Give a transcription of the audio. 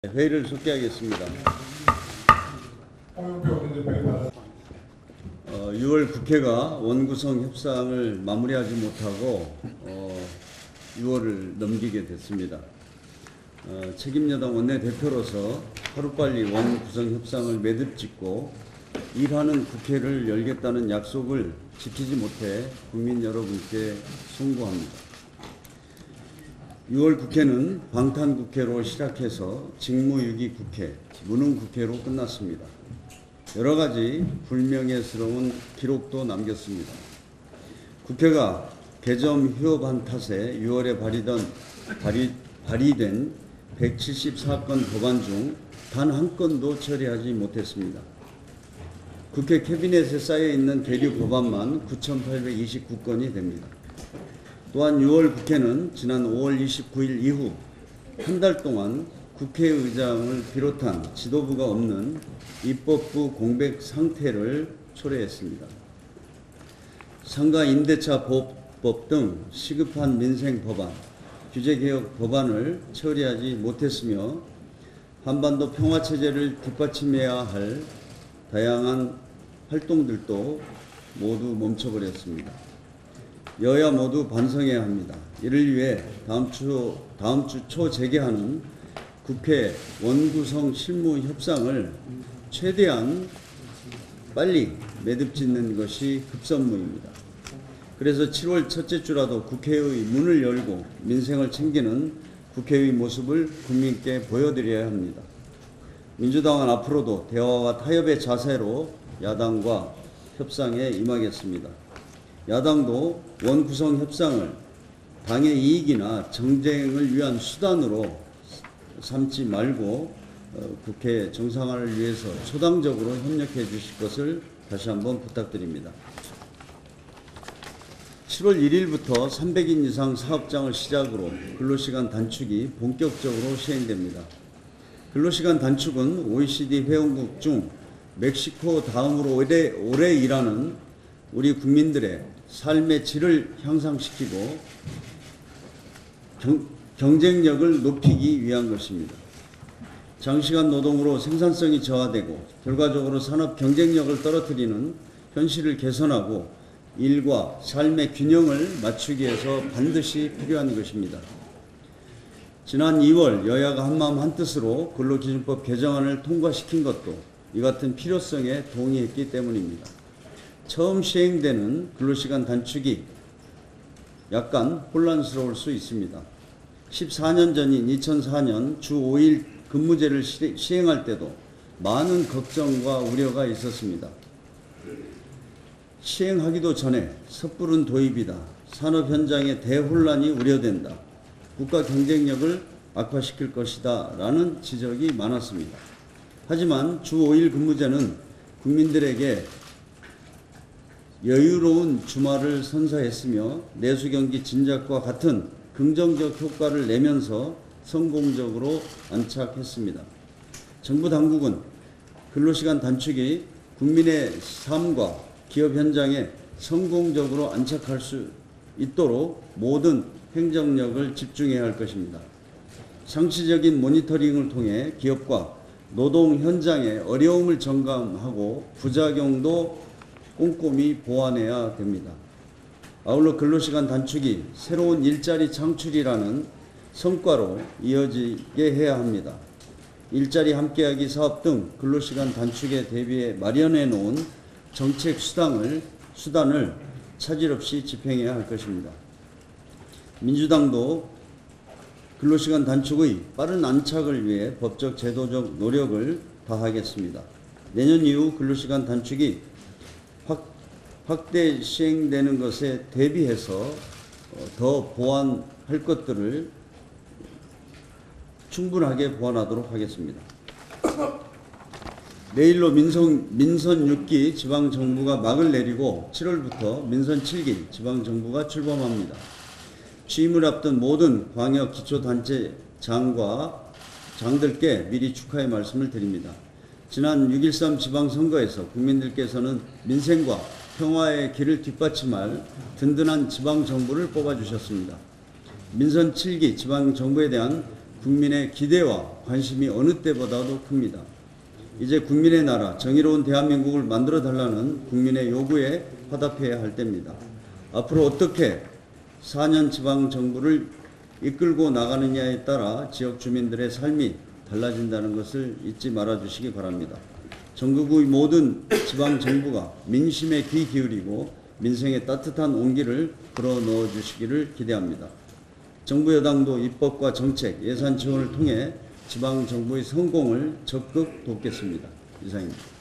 회의를 속개하겠습니다. 6월 국회가 원구성 협상을 마무리하지 못하고 6월을 넘기게 됐습니다. 책임여당 원내대표로서 하루빨리 원구성 협상을 매듭짓고 일하는 국회를 열겠다는 약속을 지키지 못해 국민 여러분께 송구합니다. 6월 국회는 방탄국회로 시작해서 직무유기 국회, 무능국회로 끝났습니다. 여러 가지 불명예스러운 기록도 남겼습니다. 국회가 개점 휴업한 탓에 6월에 발의된 174건 법안 중 단 한 건도 처리하지 못했습니다. 국회 캐비넷에 쌓여있는 계류 법안만 9,829건이 됩니다. 또한 6월 국회는 지난 5월 29일 이후 한 달 동안 국회의장을 비롯한 지도부가 없는 입법부 공백 상태를 초래했습니다. 상가 임대차 보호법 등 시급한 민생 법안, 규제개혁 법안을 처리하지 못했으며 한반도 평화체제를 뒷받침해야 할 다양한 활동들도 모두 멈춰버렸습니다. 여야 모두 반성해야 합니다. 이를 위해 다음 주 초 재개하는 국회 원구성 실무 협상을 최대한 빨리 매듭짓는 것이 급선무입니다. 그래서 7월 첫째 주라도 국회의 문을 열고 민생을 챙기는 국회의 모습을 국민께 보여드려야 합니다. 민주당은 앞으로도 대화와 타협의 자세로 야당과 협상에 임하겠습니다. 야당도 원구성 협상을 당의 이익이나 정쟁을 위한 수단으로 삼지 말고 국회 정상화를 위해서 초당적으로 협력해 주실 것을 다시 한번 부탁드립니다. 7월 1일부터 300인 이상 사업장을 시작으로 근로시간 단축이 본격적으로 시행됩니다. 근로시간 단축은 OECD 회원국 중 멕시코 다음으로 오래 일하는 우리 국민들의 삶의 질을 향상시키고 경쟁력을 높이기 위한 것입니다. 장시간 노동으로 생산성이 저하되고 결과적으로 산업 경쟁력을 떨어뜨리는 현실을 개선하고 일과 삶의 균형을 맞추기 위해서 반드시 필요한 것입니다. 지난 2월 여야가 한마음 한뜻으로 근로기준법 개정안을 통과시킨 것도 이 같은 필요성에 동의했기 때문입니다. 처음 시행되는 근로시간 단축이 약간 혼란스러울 수 있습니다. 14년 전인 2004년 주 5일 근무제를 시행할 때도 많은 걱정과 우려가 있었습니다. 시행하기도 전에 섣부른 도입이다. 산업 현장의 대혼란이 우려된다. 국가 경쟁력을 악화시킬 것이다. 라는 지적이 많았습니다. 하지만 주 5일 근무제는 국민들에게 여유로운 주말을 선사했으며 내수경기 진작과 같은 긍정적 효과를 내면서 성공적으로 안착했습니다. 정부 당국은 근로시간 단축이 국민의 삶과 기업 현장에 성공적으로 안착할 수 있도록 모든 행정력을 집중해야 할 것입니다. 상시적인 모니터링을 통해 기업과 노동 현장의 어려움을 점검하고 부작용도 꼼꼼히 보완해야 됩니다. 아울러 근로시간 단축이 새로운 일자리 창출이라는 성과로 이어지게 해야 합니다. 일자리 함께하기 사업 등 근로시간 단축에 대비해 마련해 놓은 정책 수단을 차질 없이 집행해야 할 것입니다. 민주당도 근로시간 단축의 빠른 안착을 위해 법적 제도적 노력을 다하겠습니다. 내년 이후 근로시간 단축이 확대 시행되는 것에 대비해서 더 보완할 것들을 충분하게 보완하도록 하겠습니다. 내일로 민선 6기 지방정부가 막을 내리고 7월부터 민선 7기 지방정부가 출범합니다. 취임을 앞둔 모든 광역기초단체 장들께 미리 축하의 말씀을 드립니다. 지난 6.13 지방선거에서 국민들께서는 민생과 평화의 길을 뒷받침할 든든한 지방정부를 뽑아주셨습니다. 민선 7기 지방정부에 대한 국민의 기대와 관심이 어느 때보다도 큽니다. 이제 국민의 나라, 정의로운 대한민국을 만들어 달라는 국민의 요구에 화답해야 할 때입니다. 앞으로 어떻게 4년 지방정부를 이끌고 나가느냐에 따라 지역 주민들의 삶이 달라진다는 것을 잊지 말아 주시기 바랍니다. 전국의 모든 지방정부가 민심에 귀 기울이고 민생의 따뜻한 온기를 불어넣어 주시기를 기대합니다. 정부 여당도 입법과 정책, 예산 지원을 통해 지방정부의 성공을 적극 돕겠습니다. 이상입니다.